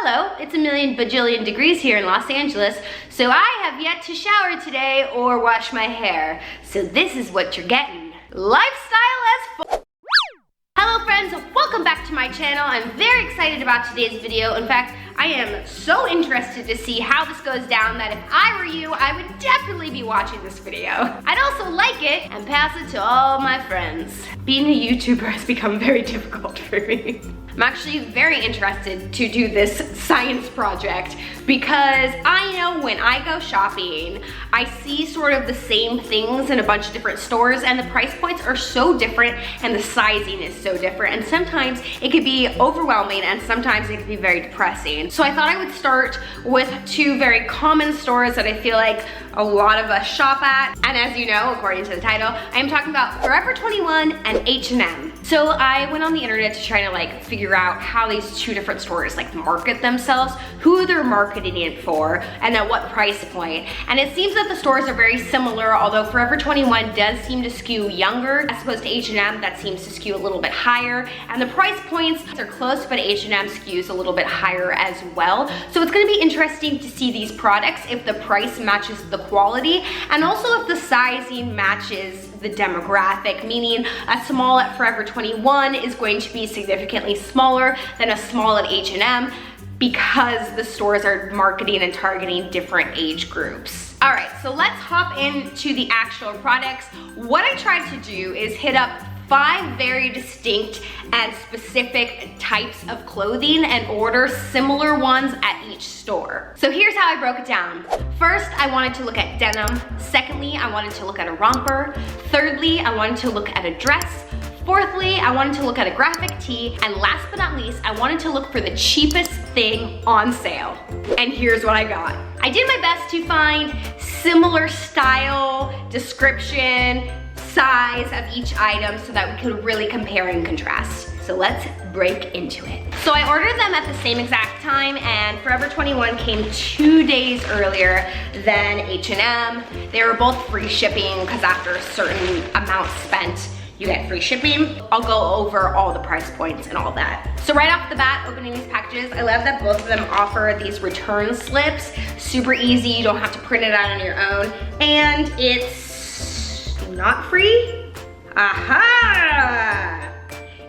Hello, it's a million bajillion degrees here in Los Angeles, so I have yet to shower today or wash my hair. So this is what you're getting. Lifestyle as fuck. Hello friends, welcome back to my channel. I'm very excited about today's video. In fact, I am so interested to see how this goes down that if I were you, I would definitely be watching this video. I'd also like it and pass it to all my friends. Being a YouTuber has become very difficult for me. I'm actually very interested to do this science project because I know when I go shopping, I see sort of the same things in a bunch of different stores and the price points are so different and the sizing is so different, and sometimes it could be overwhelming and sometimes it could be very depressing. So I thought I would start with two very common stores that I feel like a lot of us shop at, and as you know, according to the title, I am talking about Forever 21 and H&M. So I went on the internet to try to like figure out how these two different stores like market themselves, who they're marketing it for, and at what price point. And it seems that the stores are very similar, although Forever 21 does seem to skew younger as opposed to H&M that seems to skew a little bit higher. And the price points are close, but H&M skews a little bit higher as well. So it's gonna be interesting to see these products, if the price matches the quality, and also if the sizing matches the demographic, meaning a small at Forever 21 is going to be significantly smaller than a small at H&M because the stores are marketing and targeting different age groups. All right, so let's hop into the actual products. What I tried to do is hit up 5 very distinct and specific types of clothing and order similar ones at each store. So here's how I broke it down. First, I wanted to look at denim. Secondly, I wanted to look at a romper. Thirdly, I wanted to look at a dress. Fourthly, I wanted to look at a graphic tee. And last but not least, I wanted to look for the cheapest thing on sale. And here's what I got. I did my best to find similar style, description, size of each item so that we could really compare and contrast. So let's break into it. So I ordered them at the same exact time, and Forever 21 came 2 days earlier than H&M. They were both free shipping because after a certain amount spent, you get free shipping. I'll go over all the price points and all that. So right off the bat, opening these packages, I love that both of them offer these return slips. Super easy, you don't have to print it out on your own. And it's not free? Aha!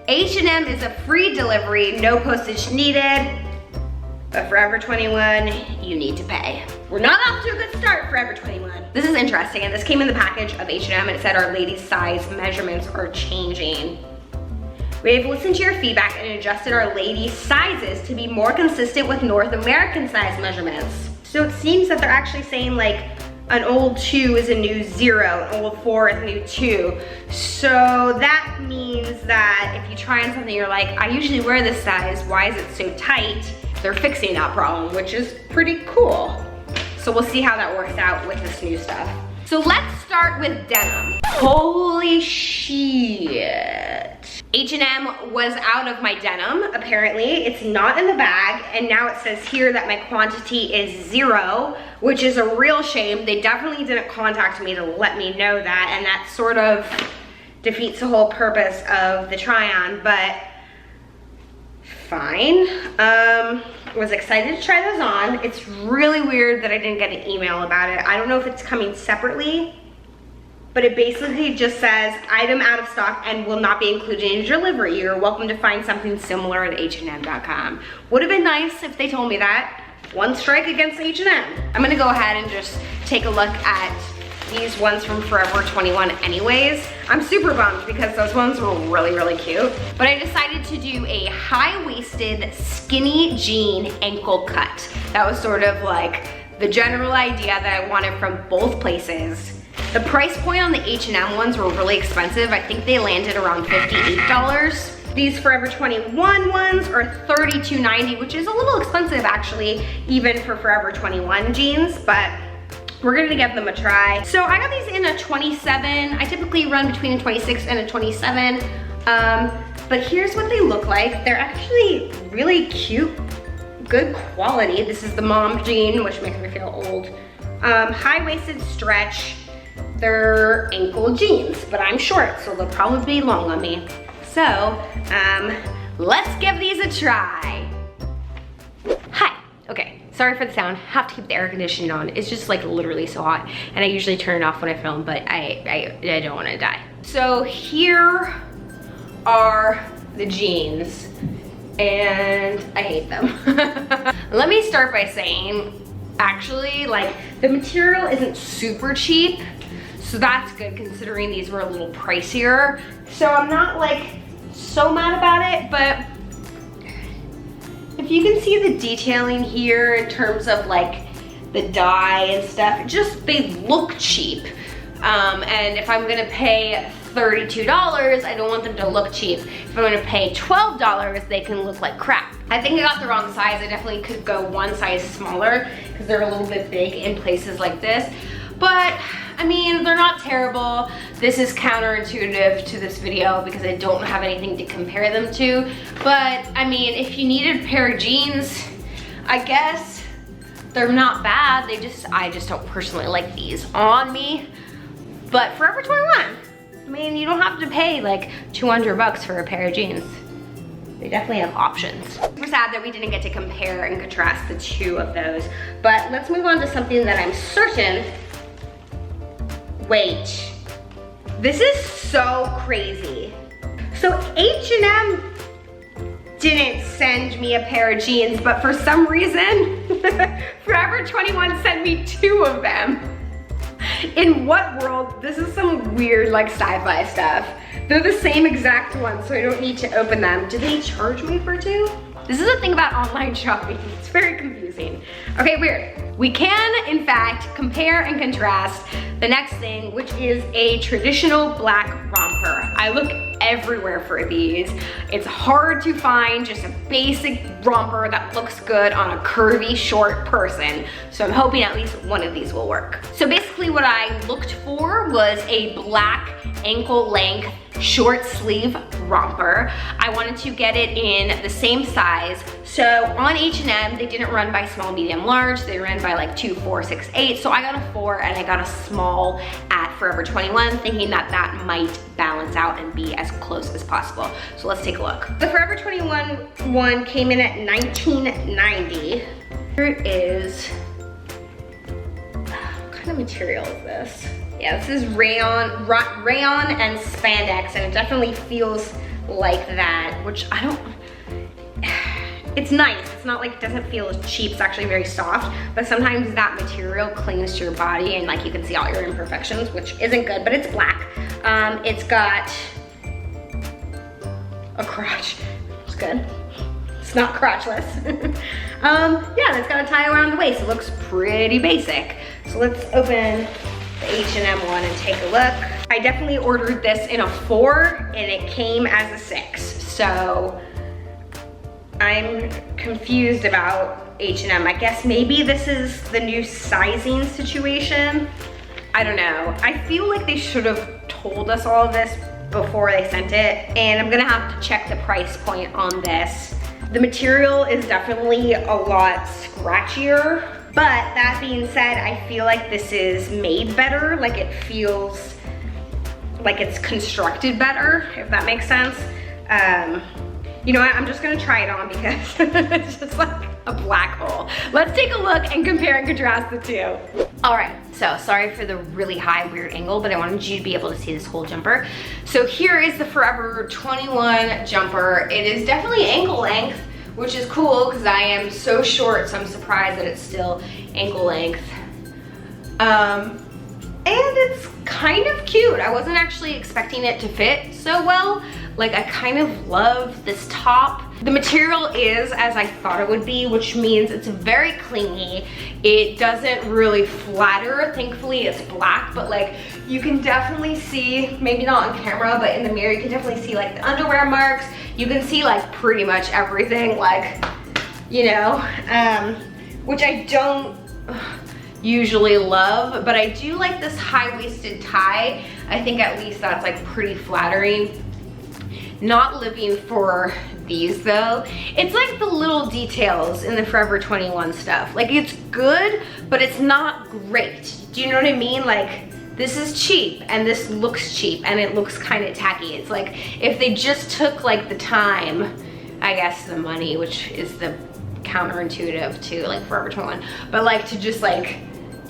H&M is a free delivery, no postage needed. But Forever 21, you need to pay. We're not off to a good start, Forever 21. This is interesting, and this came in the package of H&M, and it said our ladies' size measurements are changing. We've listened to your feedback and adjusted our ladies' sizes to be more consistent with North American size measurements. So it seems that they're actually saying like an old 2 is a new 0, an old 4 is a new 2. So that means that if you try on something, you're like, I usually wear this size, why is it so tight? They're fixing that problem, which is pretty cool. So we'll see how that works out with this new stuff. So let's start with denim. Holy shit. H&M was out of my denim, apparently. It's not in the bag, and now it says here that my quantity is 0, which is a real shame. They definitely didn't contact me to let me know that, and that sort of defeats the whole purpose of the try-on, but fine. Was excited to try those on. It's really weird that I didn't get an email about it. I don't know if it's coming separately, but it basically just says item out of stock and will not be included in your delivery. You're welcome to find something similar at H&M.com. Would have been nice if they told me that. One strike against H&M. I'm gonna go ahead and just take a look at these ones from Forever 21 anyways. I'm super bummed because those ones were really, really cute. But I decided to do a high-waisted skinny jean ankle cut. That was sort of like the general idea that I wanted from both places. The price point on the H&M ones were really expensive. I think they landed around $58. These Forever 21 ones are $32.90, which is a little expensive actually, even for Forever 21 jeans, but we're gonna give them a try. So I got these in a 27. I typically run between a 26 and a 27. But here's what they look like. They're actually really cute, good quality. This is the mom jean, which makes me feel old. High-waisted stretch. They're ankle jeans, but I'm short, so they'll probably be long on me. So, let's give these a try. Hi, Sorry for the sound, have to keep the air conditioning on. It's just like literally so hot. And I usually turn it off when I film, but I don't wanna die. So here are the jeans, and I hate them. Let me start by saying, actually, like, the material isn't super cheap, so that's good considering these were a little pricier. So I'm not like so mad about it, but if you can see the detailing here in terms of like the dye and stuff, just they look cheap. And if I'm gonna pay $32, I don't want them to look cheap. If I'm gonna pay $12, they can look like crap. I think I got the wrong size. I definitely could go one size smaller because they're a little bit big in places like this. But I mean, they're not terrible. This is counterintuitive to this video because I don't have anything to compare them to. But I mean, if you needed a pair of jeans, I guess they're not bad. I just don't personally like these on me. But Forever 21, I mean, you don't have to pay like 200 bucks for a pair of jeans. They definitely have options. We're sad that we didn't get to compare and contrast the two of those. But let's move on to something that I'm certain. Wait, this is so crazy. So H&M didn't send me a pair of jeans, but for some reason, Forever 21 sent me 2 of them. In what world? This is some weird like sci-fi stuff. They're the same exact ones, so I don't need to open them. Do they charge me for 2? This is the thing about online shopping. It's very confusing. Okay, weird. We can, in fact, compare and contrast the next thing, which is a traditional black romper. I look everywhere for these. It's hard to find just a basic romper that looks good on a curvy, short person. So I'm hoping at least one of these will work. So basically what I looked for was a black ankle length short sleeve romper. I wanted to get it in the same size. So on H&M, they didn't run by small, medium, large. They ran by like 2, 4, 6, 8. So I got a 4 and I got a small at Forever 21, thinking that that might balance out and be as close as possible. So let's take a look. The Forever 21 one came in at $19.90. Here it is. What kind of material is this? Yeah, this is rayon and spandex, and it definitely feels like that, which I don't, it's nice. It's not like it doesn't feel as cheap. It's actually very soft, but sometimes that material clings to your body and like you can see all your imperfections, which isn't good, but it's black. It's got a crotch. It's good. It's not crotchless. Yeah, and it's got a tie around the waist. It looks pretty basic. So let's open the H&M one and take a look. I definitely ordered this in a 4 and it came as a 6. So I'm confused about H&M. I guess maybe this is the new sizing situation. I don't know. I feel like they should have told us all of this before they sent it, and I'm gonna have to check the price point on this. The material is definitely a lot scratchier, but that being said, I feel like this is made better. Like it feels like it's constructed better, if that makes sense. You know what, I'm just gonna try it on because it's just like a black hole. Let's take a look and compare and contrast the two. All right, so sorry for the really high weird angle, but I wanted you to be able to see this whole jumper. So here is the Forever 21 jumper. It is definitely ankle length, which is cool because I am so short, so I'm surprised that it's still ankle length. And it's kind of cute. I wasn't actually expecting it to fit so well. Like I kind of love this top. The material is as I thought it would be, which means it's very clingy. It doesn't really flatter. Thankfully it's black, but like you can definitely see, maybe not on camera, but in the mirror, you can definitely see like the underwear marks. You can see like pretty much everything, like, you know, which I don't usually love, but I do like this high-waisted tie. I think at least that's like pretty flattering. Not living for these though. It's like the little details in the Forever 21 stuff. Like it's good, but it's not great. Do you know what I mean? Like this is cheap and this looks cheap and it looks kind of tacky. It's like if they just took like the time, I guess the money, which is the counterintuitive to like Forever 21. But like to just like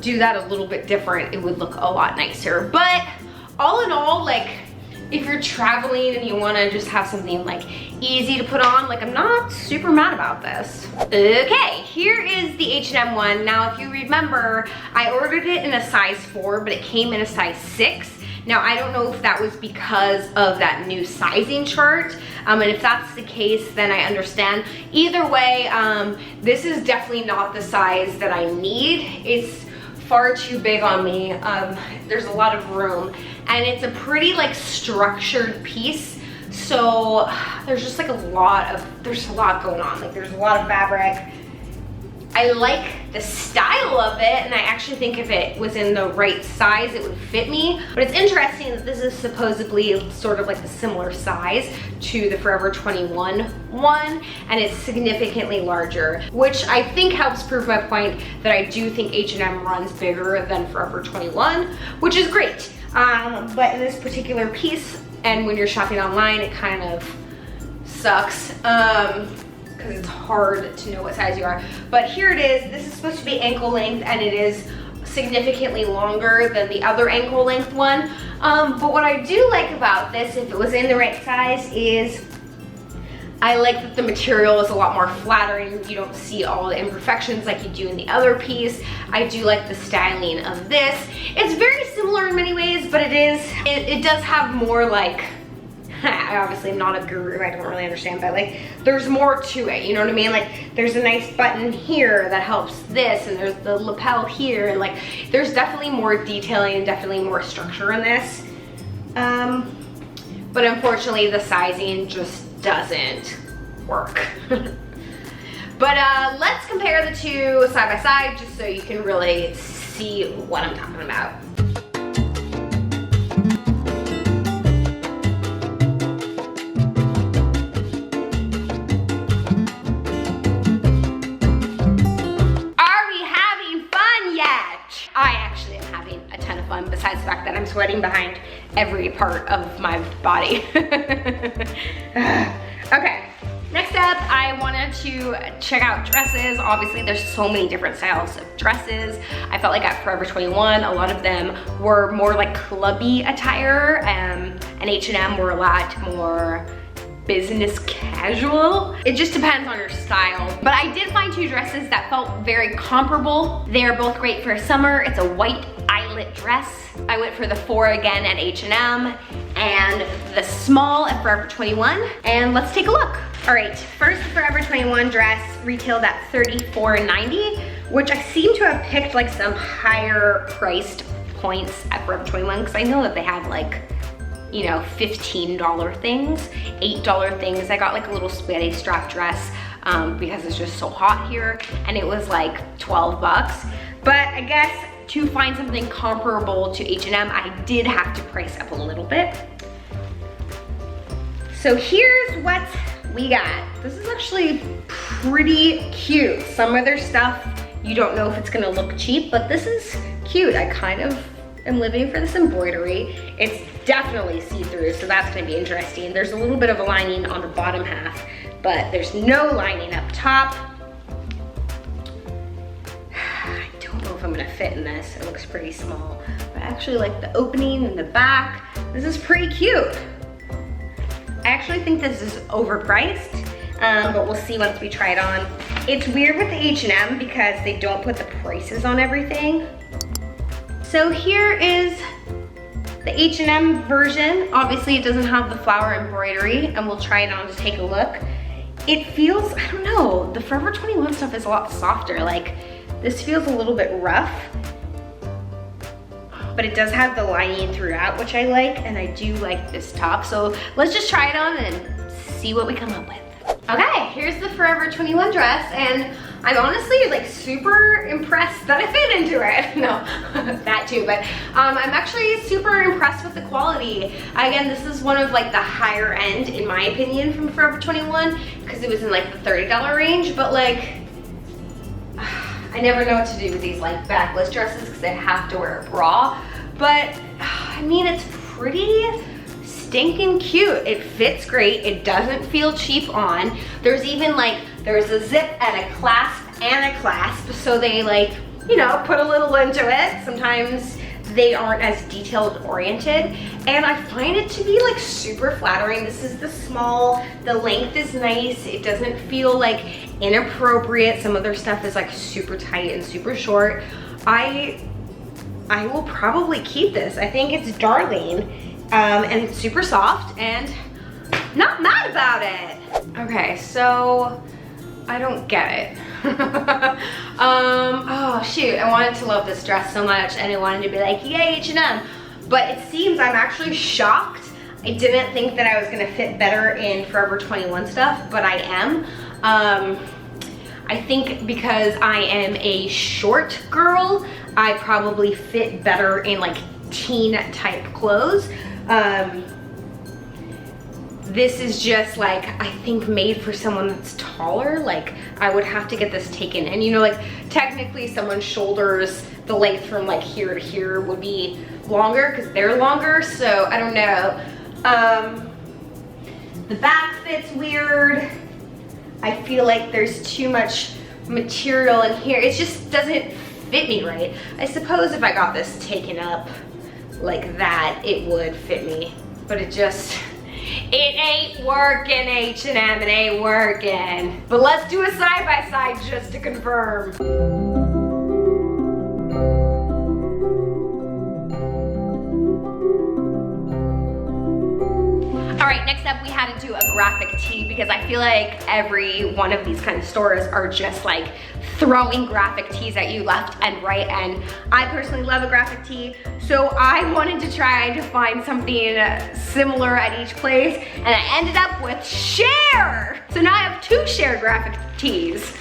do that a little bit different, it would look a lot nicer. But all in all, like if you're traveling and you want to just have something like easy to put on, like I'm not super mad about this. Okay, here is the H&M one. Now if you remember, I ordered it in a size 4, but it came in a size 6. Now I don't know if that was because of that new sizing chart, and if that's the case, then I understand. Either way, this is definitely not the size that I need. It's far too big on me. There's a lot of room, and it's a pretty like structured piece. So there's just like there's a lot going on. Like there's a lot of fabric. I like the style of it, and I actually think if it was in the right size, it would fit me. But it's interesting that this is supposedly sort of like a similar size to the Forever 21 one, and it's significantly larger, which I think helps prove my point that I do think H&M runs bigger than Forever 21, which is great. But in this particular piece, and when you're shopping online, it kind of sucks. Because it's hard to know what size you are. But here it is. This is supposed to be ankle length, and it is significantly longer than the other ankle length one. But what I do like about this, if it was in the right size, is I like that the material is a lot more flattering. You don't see all the imperfections like you do in the other piece. I do like the styling of this. It's very similar in many ways, but it does have more like, I obviously am not a guru, I don't really understand, but like there's more to it, you know what I mean? Like there's a nice button here that helps this, and there's the lapel here, and like there's definitely more detailing and definitely more structure in this. But unfortunately the sizing just doesn't work. But let's compare the two side by side just so you can really see what I'm talking about. I actually am having a ton of fun, besides the fact that I'm sweating behind every part of my body. Okay, next up, I wanted to check out dresses. Obviously, there's so many different styles of dresses. I felt like at Forever 21, a lot of them were more like clubby attire, and H&M were a lot more business casual. It just depends on your style. But I did find two dresses that felt very comparable. They're both great for summer. It's a white eyelet dress. I went for the 4 again at H&M and the small at Forever 21. And let's take a look. All right, first the Forever 21 dress retailed at $34.90, which I seem to have picked like some higher priced points at Forever 21 because I know that they have like, you know, $15 things, $8 things. I got like a little spaghetti strap dress because it's just so hot here, and it was like 12 bucks. But I guess to find something comparable to H&M, I did have to price up a little bit. So here's what we got. This is actually pretty cute. Some of their stuff, you don't know if it's gonna look cheap, but this is cute. I kind of am living for this embroidery. It's definitely see-through, so that's gonna be interesting. There's a little bit of a lining on the bottom half, but there's no lining up top. I don't know if I'm gonna fit in this. It looks pretty small, but I actually like the opening in the back. This is pretty cute. I actually think this is overpriced, but we'll see once we try it on. It's weird with the H&M because they don't put the prices on everything. So here is the H&M version. Obviously it doesn't have the flower embroidery, and we'll try it on to take a look. It feels, I don't know, the Forever 21 stuff is a lot softer. Like this feels a little bit rough, but it does have the lining throughout, which I like, and I do like this top. So let's just try it on and see what we come up with. Okay, here's the Forever 21 dress, and I'm honestly like super impressed that I fit into it. No, that too, but I'm actually super impressed with the quality. Again, this is one of like the higher end, in my opinion, from Forever 21, because it was in like the $30 range, but like, I never know what to do with these like backless dresses because I have to wear a bra, but I mean, it's pretty stinking cute. It fits great. It doesn't feel cheap on. There's even like There's a zip and a clasp and a clasp, so they like, you know, put a little into it. Sometimes they aren't as detailed oriented, and I find it to be like super flattering. This is the small, the length is nice. It doesn't feel like inappropriate. Some other stuff is like super tight and super short. I will probably keep this. I think it's darling, and it's super soft and not mad about it. Okay, so I don't get it. Oh shoot, I wanted to love this dress so much and I wanted to be like, yay H&M, but it seems I'm actually shocked. I didn't think that I was gonna fit better in Forever 21 stuff, but I am. I think because I am a short girl, I probably fit better in like teen type clothes. This is just like, I think made for someone that's taller. Like I would have to get this taken. And you know, like technically someone's shoulders, the length from like here to here would be longer because they're longer. So I don't know. The back fits weird. I feel like there's too much material in here. It just doesn't fit me right. I suppose if I got this taken up like that, it would fit me, but it ain't working, H&M, it ain't working. But let's do a side-by-side just to confirm. All right, next up we had to do a graphic tee because I feel like every one of these kind of stores are just like throwing graphic tees at you left and right, and I personally love a graphic tee, so I wanted to try to find something similar at each place, and I ended up with Share. So now I have 2 Share graphic tees.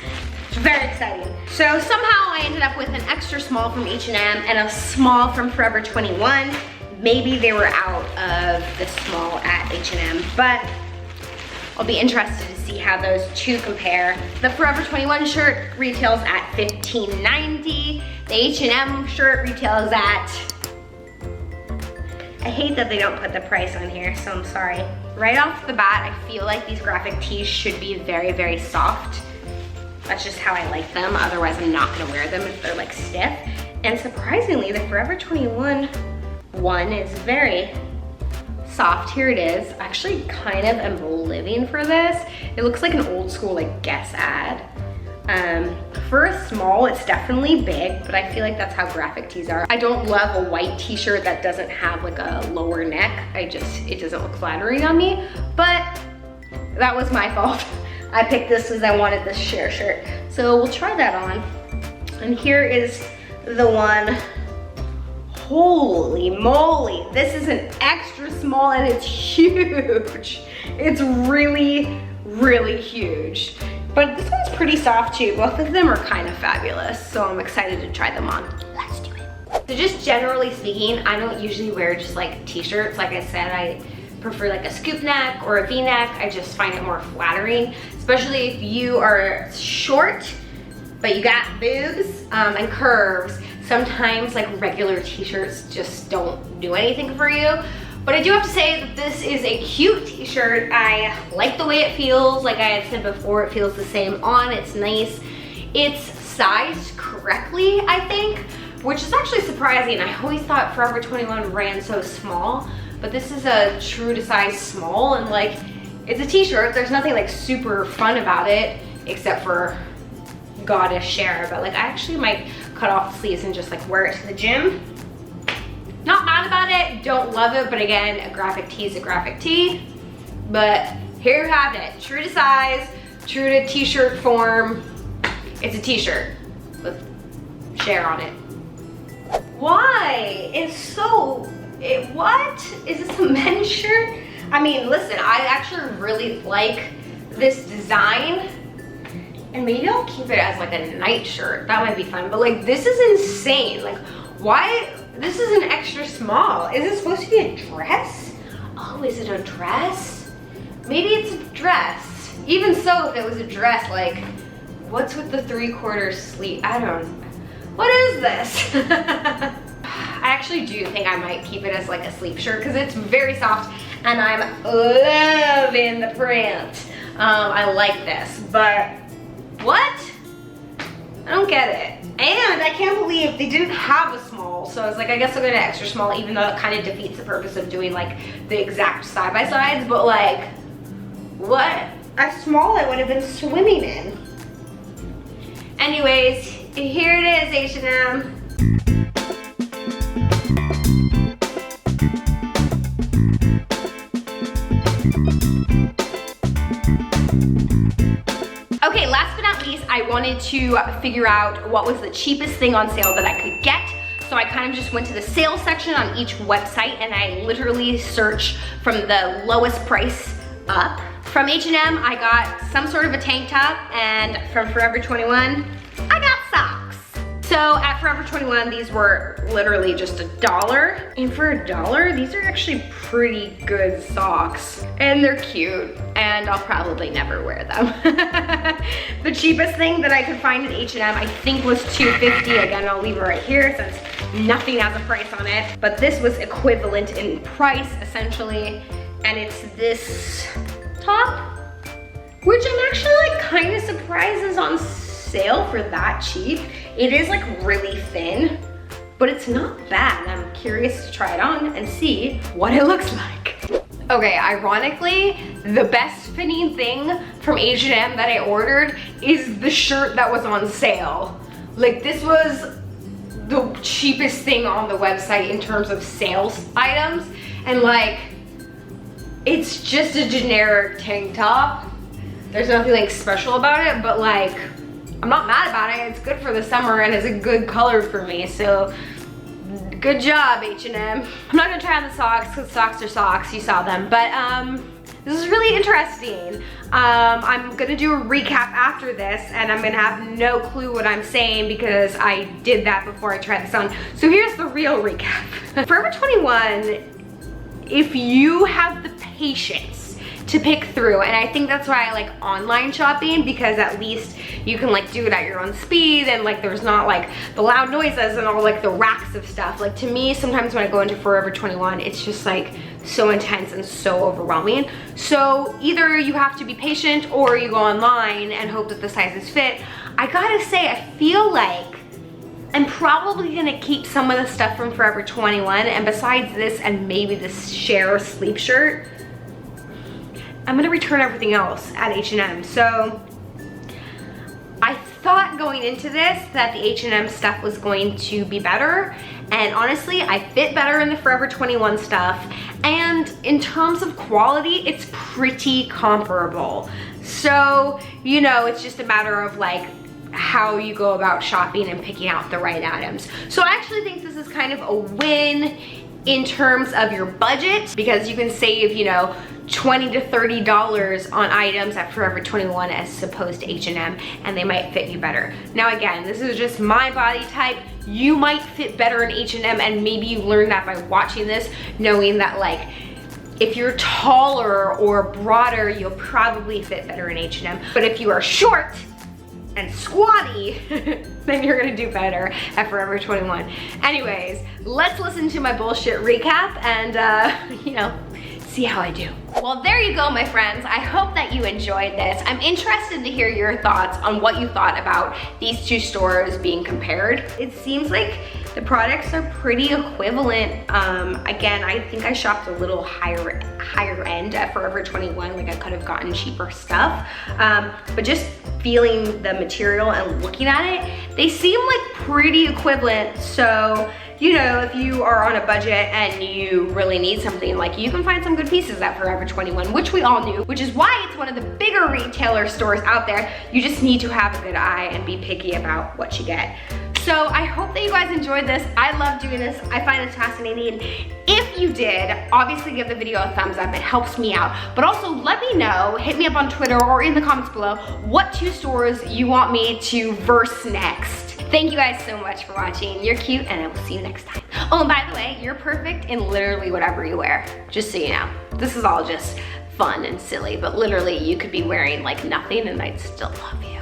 It's very exciting. So somehow I ended up with an extra small from H&M and a small from Forever 21. Maybe they were out of the small at H&M, but I'll be interested to see how those 2 compare. The Forever 21 shirt retails at $15.90. The H&M shirt retails at, I hate that they don't put the price on here, so I'm sorry. Right off the bat, I feel like these graphic tees should be very, very soft. That's just how I like them. Otherwise, I'm not gonna wear them if they're like stiff. And surprisingly, the Forever 21 one is very soft. Here it is. I actually kind of am living for this. It looks like an old school like Guess ad. For a small, it's definitely big, but I feel like that's how graphic tees are. I don't love a white t-shirt that doesn't have like a lower neck. It doesn't look flattering on me, but that was my fault. I picked this because I wanted this Share shirt. So we'll try that on. And here is the one. Holy moly, this is an extra small and it's huge. It's really, really huge. But this one's pretty soft too. Both of them are kind of fabulous, so I'm excited to try them on. Let's do it. So just generally speaking, I don't usually wear just like t-shirts. Like I said, I prefer like a scoop neck or a v-neck. I just find it more flattering, especially if you are short, but you got boobs and curves. Sometimes like regular t-shirts just don't do anything for you. But I do have to say that this is a cute t-shirt. I like the way it feels. Like I had said before, it feels the same on. It's nice. It's sized correctly, I think, which is actually surprising. I always thought Forever 21 ran so small, but this is a true to size small, and like it's a t-shirt. There's nothing like super fun about it except for goddess Share, but like I actually might cut off the sleeves and just like wear it to the gym. Not mad about it, don't love it, but again, a graphic tee is a graphic tee. But here you have it, true to size, true to t-shirt form. It's a t-shirt with Share on it. Why? It's so, what? Is this a men's shirt? I mean, listen, I actually really like this design. And maybe I'll keep it as like a night shirt. That might be fun. But like, this is insane. Like, why? This is an extra small. Is it supposed to be a dress? Oh, is it a dress? Maybe it's a dress. Even so, if it was a dress, like, what's with the 3/4 sleeve? I don't, what is this? I actually do think I might keep it as like a sleeve shirt because it's very soft and I'm loving the print. I like this, but What? I don't get it. And I can't believe they didn't have a small, so I was like, I guess I'll get an extra small, even though it kind of defeats the purpose of doing like the exact side-by-sides, but like, what? A small I would have been swimming in. Anyways, here it is, H&M. Okay, last but not least, I wanted to figure out what was the cheapest thing on sale that I could get. So I kind of just went to the sales section on each website and I literally searched from the lowest price up. From H&M, I got some sort of a tank top, and from Forever 21, I got socks. So at Forever 21, these were literally just $1. And for $1, these are actually pretty good socks. And they're cute, and I'll probably never wear them. The cheapest thing that I could find at H&M, I think was $2.50. Again, I'll leave it right here since nothing has a price on it. But this was equivalent in price, essentially. And it's this top, which I'm actually like kind of surprised is on sale for that cheap. It is like really thin, but it's not bad. I'm curious to try it on and see what it looks like. Okay, ironically, the best fitting thing from H&M that I ordered is the shirt that was on sale. Like, this was the cheapest thing on the website in terms of sales items, and like, it's just a generic tank top. There's nothing like special about it, but like, I'm not mad about it. It's good for the summer and it's a good color for me, so good job, H&M. I'm not gonna try on the socks because socks are socks, you saw them, but this is really interesting. I'm gonna do a recap after this and I'm gonna have no clue what I'm saying because I did that before I tried this on. So here's the real recap. Forever 21, if you have the patience to pick through, and I think that's why I like online shopping, because at least you can like do it at your own speed and like there's not like the loud noises and all like the racks of stuff. Like, to me, sometimes when I go into Forever 21, it's just like so intense and so overwhelming. So either you have to be patient or you go online and hope that the sizes fit. I gotta say, I feel like I'm probably gonna keep some of the stuff from Forever 21, and besides this and maybe this Cher sleep shirt, I'm gonna return everything else at H&M. So I thought going into this that the H&M stuff was going to be better, and honestly, I fit better in the Forever 21 stuff, and in terms of quality, it's pretty comparable. So, you know, it's just a matter of like how you go about shopping and picking out the right items. So I actually think this is kind of a win in terms of your budget, because you can save, you know, $20 to $30 on items at Forever 21 as opposed to H&M, and they might fit you better. Now again, this is just my body type. You might fit better in H&M, and maybe you learn that by watching this, knowing that like, if you're taller or broader, you'll probably fit better in H&M. But if you are short and squatty, then you're gonna do better at Forever 21. Anyways, let's listen to my bullshit recap and, you know, see how I do. Well, there you go, my friends. I hope that you enjoyed this. I'm interested to hear your thoughts on what you thought about these two stores being compared. It seems like the products are pretty equivalent. Again, I think I shopped a little higher end at Forever 21. Like, I could have gotten cheaper stuff. But just feeling the material and looking at it, they seem like pretty equivalent. So, you know, if you are on a budget and you really need something, like, you can find some good pieces at Forever 21, which we all knew, which is why it's one of the bigger retailer stores out there. You just need to have a good eye and be picky about what you get. So I hope that you guys enjoyed this. I love doing this. I find it fascinating. If you did, obviously give the video a thumbs up. It helps me out. But also let me know, hit me up on Twitter or in the comments below, what two stores you want me to verse next. Thank you guys so much for watching. You're cute, and I will see you next time. Oh, and by the way, you're perfect in literally whatever you wear. Just so you know. This is all just fun and silly, but literally you could be wearing like nothing and I'd still love you.